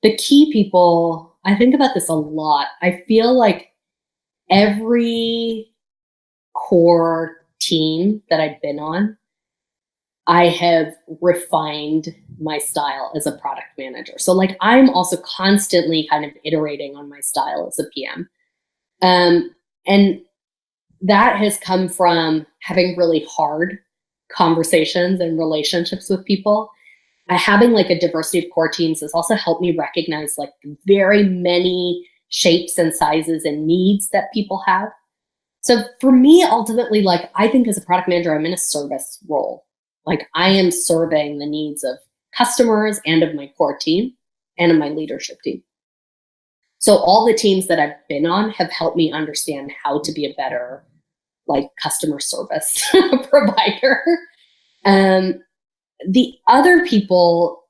The key people, I think about this a lot. I feel like every core team that I've been on, I have refined my style as a product manager. So like I'm also constantly kind of iterating on my style as a PM. And that has come from having really hard conversations and relationships with people. Having like a diversity of core teams has also helped me recognize like very many shapes and sizes and needs that people have. So for me, ultimately, like I think as a product manager, I'm in a service role. Like I am serving the needs of customers and of my core team and of my leadership team. So all the teams that I've been on have helped me understand how to be a better like customer service provider. The other people,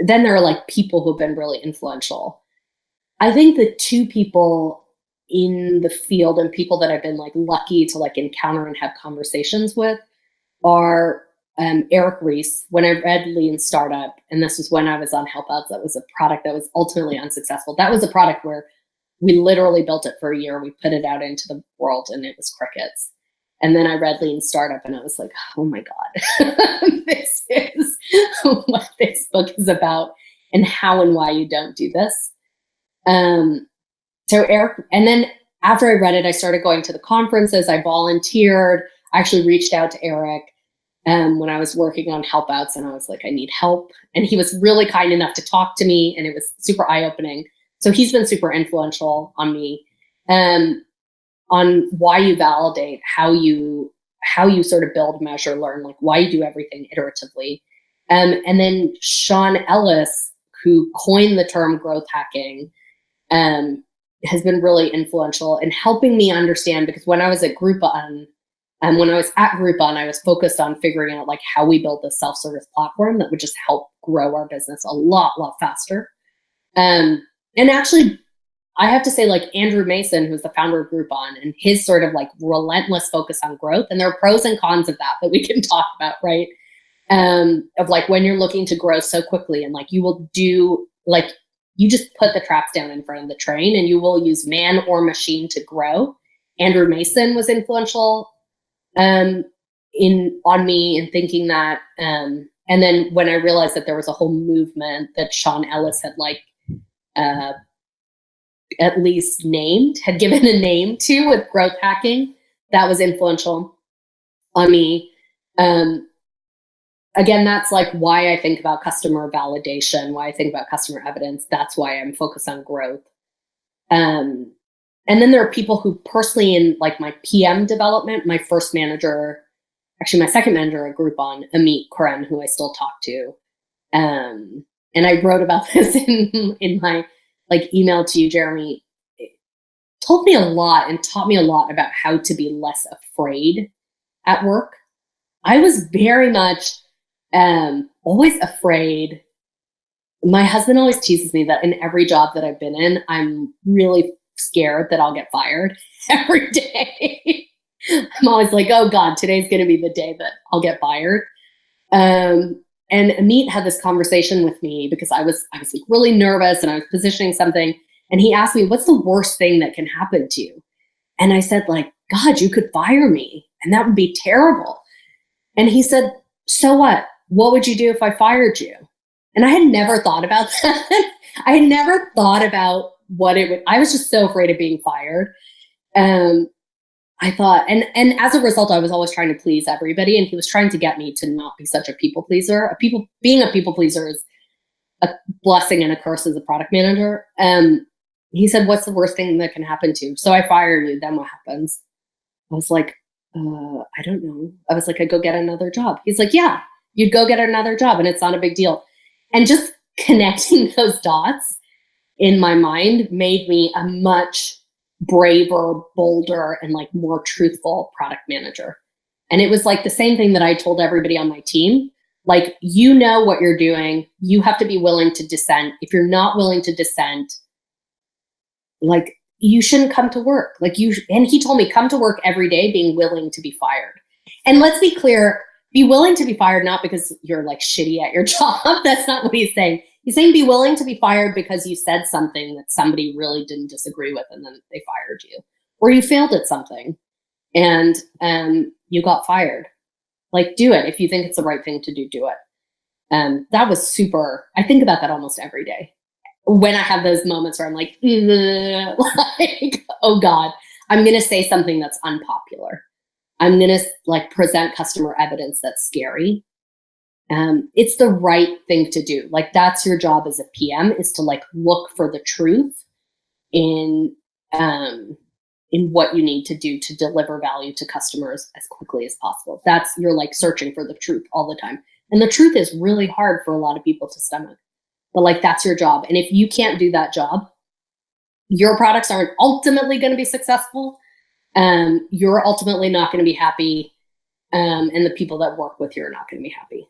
then there are like people who've been really influential. I think the two people in the field and people that I've been like lucky to like encounter and have conversations with are Eric Ries. When I read Lean Startup, and this was when I was on Helpouts, that was a product that was ultimately unsuccessful. That was a product where we literally built it for a year. We put it out into the world and it was crickets. And then I read Lean Startup and I was like, oh my God, this is what this book is about and how and why you don't do this. So Eric, and then after I read it, I started going to the conferences. I volunteered. I actually reached out to Eric when I was working on Helpouts and I was like, I need help. And he was really kind enough to talk to me and it was super eye-opening. So he's been super influential on me. On why you validate, how you sort of build, measure, learn, like why you do everything iteratively. And then Sean Ellis, who coined the term growth hacking, has been really influential in helping me understand, because when I was at Groupon, I was focused on figuring out like how we build this self-service platform that would just help grow our business a lot faster. And actually, I have to say, like Andrew Mason, who's the founder of Groupon, and his sort of like relentless focus on growth, and there are pros and cons of that we can talk about, right? Of like when you're looking to grow so quickly and like you will do, like you just put the tracks down in front of the train and you will use man or machine to grow. Andrew Mason was influential on me in thinking that. And then when I realized that there was a whole movement that Sean Ellis had like, at least had given a name to with growth hacking, that was influential on me. Again, that's like why I think about customer validation, why I think about customer evidence. That's why I'm focused on growth. And then there are people who personally in like my PM development, my second manager at Groupon, Amit Koren, who I still talk to. And I wrote about this in my like email to you, Jeremy. It told me a lot and taught me a lot about how to be less afraid at work. I was very much always afraid. My husband always teases me that in every job that I've been in, I'm really scared that I'll get fired every day. I'm always like, oh God, today's going to be the day that I'll get fired. And Amit had this conversation with me because I was like really nervous and I was positioning something. And he asked me, what's the worst thing that can happen to you? And I said, like, God, you could fire me and that would be terrible. And he said, so what? What would you do if I fired you? And I had never thought about that. I had never thought about what it would, I was just so afraid of being fired. I thought, and as a result, I was always trying to please everybody. And he was trying to get me to not be such a people pleaser. Being a people pleaser is a blessing and a curse as a product manager. He said, what's the worst thing that can happen to you? So I fire you, then what happens? I was like, I don't know. I was like, I'd go get another job. He's like, yeah, you'd go get another job and it's not a big deal. And just connecting those dots in my mind made me a much braver, bolder, and like more truthful product manager. And it was like the same thing that I told everybody on my team. Like, you know what you're doing. You have to be willing to dissent. If you're not willing to dissent, like, you shouldn't come to work. And he told me, come to work every day being willing to be fired. And let's be clear, be willing to be fired, not because you're like shitty at your job. That's not what he's saying. He's saying be willing to be fired because you said something that somebody really didn't disagree with and then they fired you. Or you failed at something and you got fired. Like, do it. If you think it's the right thing to do, do it. That was super, I think about that almost every day. When I have those moments where I'm like, like, oh God, I'm going to say something that's unpopular. I'm going to like present customer evidence that's scary. It's the right thing to do. Like, that's your job as a PM, is to like look for the truth in what you need to do to deliver value to customers as quickly as possible. You're like searching for the truth all the time. And the truth is really hard for a lot of people to stomach. But like, that's your job. And if you can't do that job, your products aren't ultimately going to be successful. You're ultimately not going to be happy. And the people that work with you are not going to be happy.